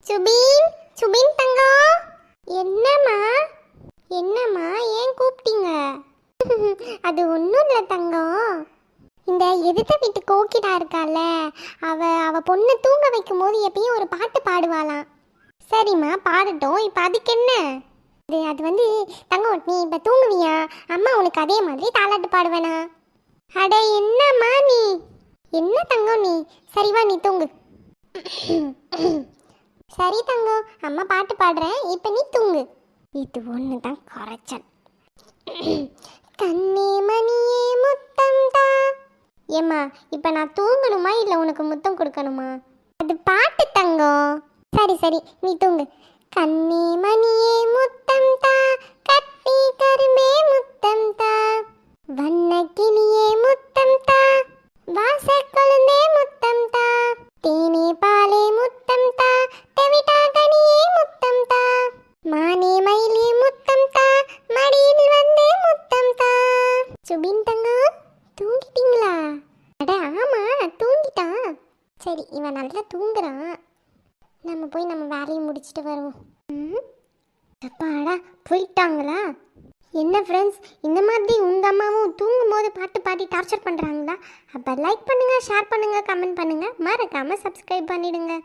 சுபின், சுபின் தங்கம். என்னம்மா? என்னம்மா ஏன் கூப்பிட்டீங்க? அது ஒன்றும் இல்லை தங்கம். இந்த எதிர்த்த வீட்டு கோக்கிடா இருக்கால, அவ பொண்ணு தூங்க வைக்கும் போது எப்பயும் ஒரு பாட்டு பாடுவாளாம். சரிம்மா பாடட்டும். இப்போ அதுக்கு என்ன? அது வந்து தங்கம், நீ இப்போ தூங்குவியா? அம்மா உனக்கு அதே மாதிரி தாலாட்டு பாடுவேனா? அட என்னம்மா நீ? என்ன தங்கம் நீ? சரிவா நீ தூங்கு. சரி தங்கம், அம்மா பாட்டு பாடுறேன், இப்போ நீ தூங்கு. இது ஒன்று தான் குறைச்சல். கண்ணே மணியே முத்தம் தா. ஏம்மா இப்போ நான் தூங்கணுமா இல்லை உனக்கு முத்தம் கொடுக்கணுமா? அது பாட்டு தங்கம். சரி சரி நீ தூங்கு. கண்ணே மணியே முத்தம் தா, கட்டி கரும்பே முத்தம் தா, வண்ண கிளியே முத்தம் தா, வாச கொழுந்தே முத்தம் தா, தேனே பாலே முத்தம் தா, தெவிட்டா கனியே முத்தம் தா, மானே மயிலே முத்தம் தா, மடியில் வந்து முத்தம் தா. சுபின் தங்கம் தூங்கிட்டீங்களா? அட ஆமா தூங்கிட்டான். சரி இவன் நல்லா தூங்குறான், நம்ம போய் நம்ம வேலையை முடிச்சுட்டு வருவோம். அப்பாடா போயிட்டாங்களா? என்ன ஃப்ரெண்ட்ஸ், இந்த மாதிரி உங்கள் அம்மாவும் தூங்கும் போது பாட்டு பாடி டார்ச்சர் பண்ணுறாங்களா? அப்போ லைக் பண்ணுங்கள், ஷேர் பண்ணுங்கள், கமெண்ட் பண்ணுங்கள், மறக்காமல் சப்ஸ்கிரைப் பண்ணிடுங்க.